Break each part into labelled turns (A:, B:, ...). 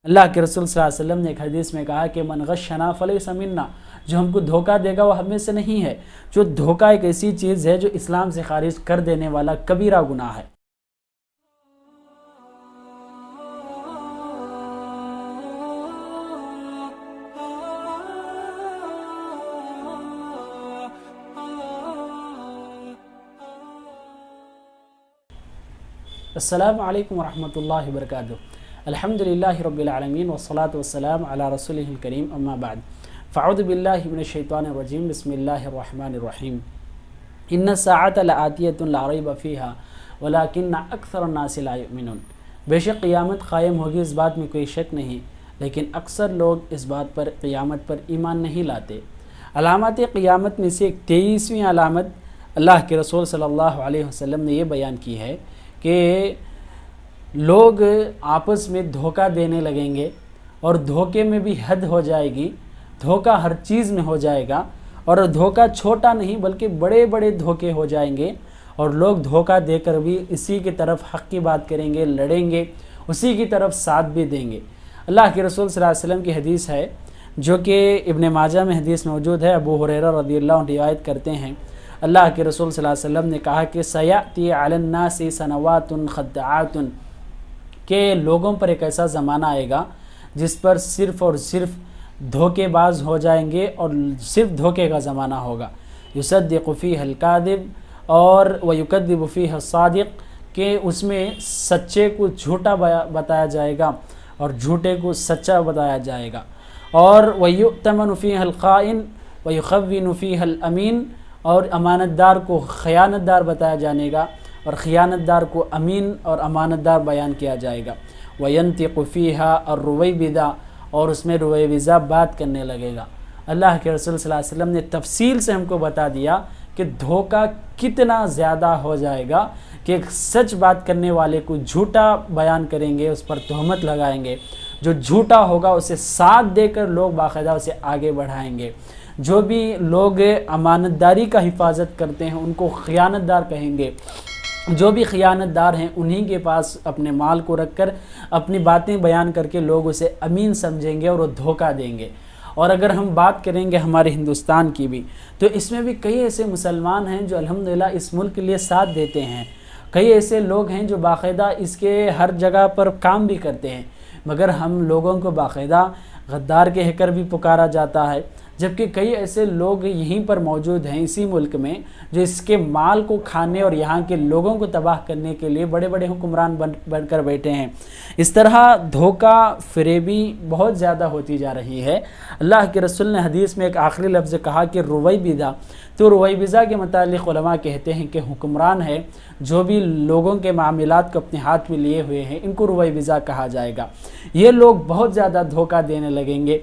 A: اللہ کے رسول صلی اللہ علیہ وسلم نے ایک حدیث میں کہا کہ من غشنا فلیس منا، جو ہم کو دھوکہ دے گا وہ ہم میں سے نہیں ہے۔ جو دھوکہ ایک ایسی چیز ہے جو اسلام سے خارج کر دینے والا کبیرہ گناہ ہے۔ السلام علیکم ورحمۃ اللہ وبرکاتہ۔ الحمدللہ رب العالمین والصلاة والسلام علی رسولہ الکریم، اما بعد فاعوذ باللہ من الشیطان الرجیم، بسم اللہ الرحمن الرحیم۔ ان الساعۃ لآتیۃ لا ریب فیہا ولکن اکثر الناس لا یؤمنون۔ بے شک قیامت قائم ہوگی، اس بات میں کوئی شک نہیں، لیکن اکثر لوگ اس بات پر، قیامت پر ایمان نہیں لاتے۔ علامات قیامت میں سے 23ویں علامت اللہ کے رسول صلی اللہ علیہ وسلم نے یہ بیان کی ہے کہ لوگ آپس میں دھوکہ دینے لگیں گے، اور دھوکے میں بھی حد ہو جائے گی، دھوکہ ہر چیز میں ہو جائے گا، اور دھوکہ چھوٹا نہیں بلکہ بڑے بڑے دھوکے ہو جائیں گے، اور لوگ دھوکہ دے کر بھی اسی کی طرف حق کی بات کریں گے، لڑیں گے، اسی کی طرف ساتھ بھی دیں گے۔ اللہ کے رسول صلی اللہ علیہ وسلم کی حدیث ہے جو کہ ابن ماجہ میں حدیث موجود ہے، ابو ہریرہ رضی اللہ عنہ روایت کرتے ہیں، اللہ کے رسول صلی اللہ علیہ وسلم نے کہا کہ سیأتی علی الناس سنوات خدعات، کہ لوگوں پر ایک ایسا زمانہ آئے گا جس پر صرف اور صرف دھوکے باز ہو جائیں گے، اور صرف دھوکے کا زمانہ ہوگا۔ یصدق فیہ الکاذب اور ویکذب فیہ الصادق، کہ اس میں سچے کو جھوٹا بتایا جائے گا اور جھوٹے کو سچا بتایا جائے گا، اور ویؤتمن فیہ الخائن ویخون فیہ الامین، اور امانت دار کو خیانت دار بتایا جانے گا، اور خیانت دار کو امین اور امانت دار بیان کیا جائے گا۔ وَيَنْتِقُ فِيهَا الرُّوَيْبِضَةُ، اور اس میں رویبضہ بات کرنے لگے گا۔ اللہ کے رسول صلی اللہ علیہ وسلم نے تفصیل سے ہم کو بتا دیا کہ دھوکہ کتنا زیادہ ہو جائے گا کہ ایک سچ بات کرنے والے کو جھوٹا بیان کریں گے، اس پر تہمت لگائیں گے، جو جھوٹا ہوگا اسے ساتھ دے کر لوگ باقاعدہ اسے آگے بڑھائیں گے۔ جو بھی لوگ امانت داری کا حفاظت کرتے ہیں ان کو خیانت دار کہیں گے، جو بھی خیانت دار ہیں انہی کے پاس اپنے مال کو رکھ کر اپنی باتیں بیان کر کے لوگ اسے امین سمجھیں گے اور وہ دھوکہ دیں گے۔ اور اگر ہم بات کریں گے ہمارے ہندوستان کی بھی، تو اس میں بھی کئی ایسے مسلمان ہیں جو الحمدللہ اس ملک کے لیے ساتھ دیتے ہیں، کئی ایسے لوگ ہیں جو باقاعدہ اس کے ہر جگہ پر کام بھی کرتے ہیں، مگر ہم لوگوں کو باقاعدہ غدار کہہ کر بھی پکارا جاتا ہے، جبکہ کئی ایسے لوگ یہیں پر موجود ہیں اسی ملک میں جو اس کے مال کو کھانے اور یہاں کے لوگوں کو تباہ کرنے کے لیے بڑے بڑے حکمران بن کر بیٹھے ہیں۔ اس طرح دھوکہ فریبی بہت زیادہ ہوتی جا رہی ہے۔ اللہ کے رسول نے حدیث میں ایک آخری لفظ کہا کہ رویبضہ، تو رویبضہ کے متعلق علماء کہتے ہیں کہ حکمران ہے جو بھی لوگوں کے معاملات کو اپنے ہاتھ میں لیے ہوئے ہیں، ان کو رویبضہ کہا جائے گا۔ یہ لوگ بہت زیادہ دھوکہ دینے لگیں گے۔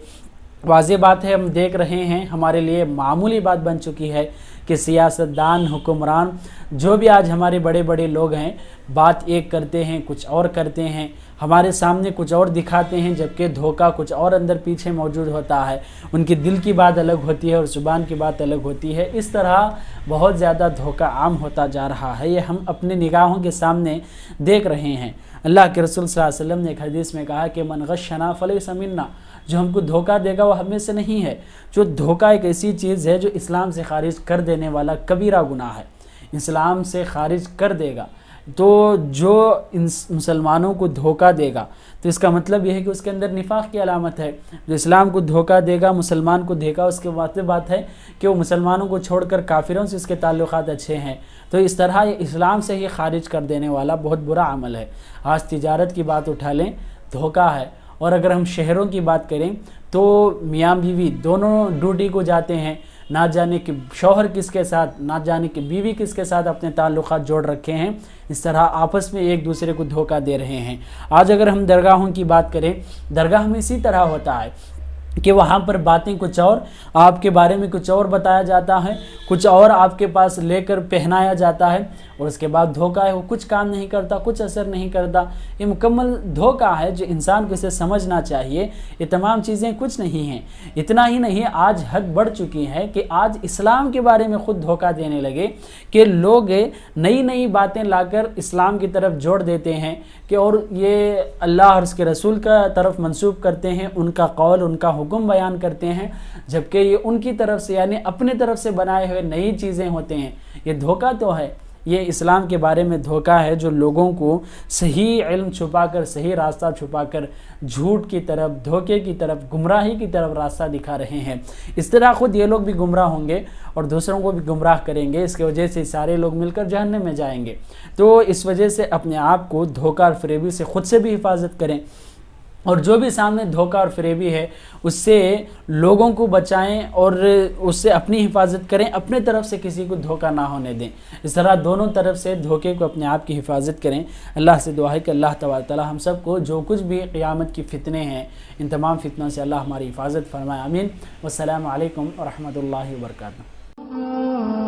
A: واضح بات ہے، ہم دیکھ رہے ہیں، ہمارے لیے معمولی بات بن چکی ہے کہ سیاستدان، حکمران، جو بھی آج ہمارے بڑے بڑے لوگ ہیں، بات ایک کرتے ہیں کچھ اور کرتے ہیں، ہمارے سامنے کچھ اور دکھاتے ہیں جبکہ دھوکہ کچھ اور اندر پیچھے موجود ہوتا ہے، ان کی دل کی بات الگ ہوتی ہے اور زبان کی بات الگ ہوتی ہے۔ اس طرح بہت زیادہ دھوکہ عام ہوتا جا رہا ہے، یہ ہم اپنے نگاہوں کے سامنے دیکھ رہے ہیں۔ اللہ کے رسول صلی اللہ علیہ وسلم نے ایک حدیث میں کہا کہ من غشنا فلیس منا، جو ہم کو دھوکہ دے گا وہ ہم میں سے نہیں ہے۔ جو دھوکہ ایک ایسی چیز ہے جو اسلام سے خارج کر دینے والا کبیرہ گناہ ہے، اسلام سے خارج کر دے گا۔ تو جو مسلمانوں کو دھوکہ دے گا تو اس کا مطلب یہ ہے کہ اس کے اندر نفاق کی علامت ہے۔ جو اسلام کو دھوکہ دے گا، مسلمان کو دے گا، اس کے واضح بات ہے کہ وہ مسلمانوں کو چھوڑ کر کافروں سے اس کے تعلقات اچھے ہیں، تو اس طرح یہ اسلام سے ہی خارج کر دینے والا بہت برا عمل ہے۔ آج تجارت کی بات اٹھا لیں، دھوکہ ہے۔ اور اگر ہم شہروں کی بات کریں تو میاں بیوی دونوں ڈیوٹی کو جاتے ہیں، نہ جانے کہ شوہر کس کے ساتھ، نہ جانے کہ بیوی کس کے ساتھ اپنے تعلقات جوڑ رکھے ہیں، اس طرح آپس میں ایک دوسرے کو دھوکہ دے رہے ہیں۔ آج اگر ہم درگاہوں کی بات کریں، درگاہ میں اسی طرح ہوتا ہے کہ وہاں پر باتیں کچھ اور، آپ کے بارے میں کچھ اور بتایا جاتا ہے، کچھ اور آپ کے پاس لے کر پہنایا جاتا ہے، اور اس کے بعد دھوکہ ہے، وہ کچھ کام نہیں کرتا، کچھ اثر نہیں کرتا۔ یہ مکمل دھوکہ ہے جو انسان کو اسے سمجھنا چاہیے۔ یہ تمام چیزیں کچھ نہیں ہیں۔ اتنا ہی نہیں، آج حد بڑھ چکی ہے کہ آج اسلام کے بارے میں خود دھوکہ دینے لگے کہ لوگ نئی نئی باتیں لا کر اسلام کی طرف جوڑ دیتے ہیں کہ اور یہ اللہ اور اس کے رسول کا طرف منسوب کرتے ہیں، ان کا قول، ان کا حکم بیان کرتے ہیں، جبکہ یہ ان کی طرف سے یعنی اپنے طرف سے بنائے ہوئے نئی چیزیں ہوتے ہیں۔ یہ دھوکہ تو ہے، یہ اسلام کے بارے میں دھوکہ ہے، جو لوگوں کو صحیح علم چھپا کر، صحیح راستہ چھپا کر جھوٹ کی طرف، دھوکے کی طرف، گمراہی کی طرف راستہ دکھا رہے ہیں۔ اس طرح خود یہ لوگ بھی گمراہ ہوں گے اور دوسروں کو بھی گمراہ کریں گے، اس کی وجہ سے سارے لوگ مل کر جہنم میں جائیں گے۔ تو اس وجہ سے اپنے آپ کو دھوکہ اور فریبی سے خود سے بھی حفاظت کریں، اور جو بھی سامنے دھوکہ اور فریبی ہے اس سے لوگوں کو بچائیں اور اس سے اپنی حفاظت کریں، اپنے طرف سے کسی کو دھوکہ نہ ہونے دیں۔ اس طرح دونوں طرف سے دھوکے کو اپنے آپ کی حفاظت کریں۔ اللہ سے دعا ہے کہ اللہ تبارک تعالی ہم سب کو جو کچھ بھی قیامت کی فتنے ہیں ان تمام فتنوں سے اللہ ہماری حفاظت فرمائے، آمین۔ والسلام علیکم ورحمۃ اللہ وبرکاتہ۔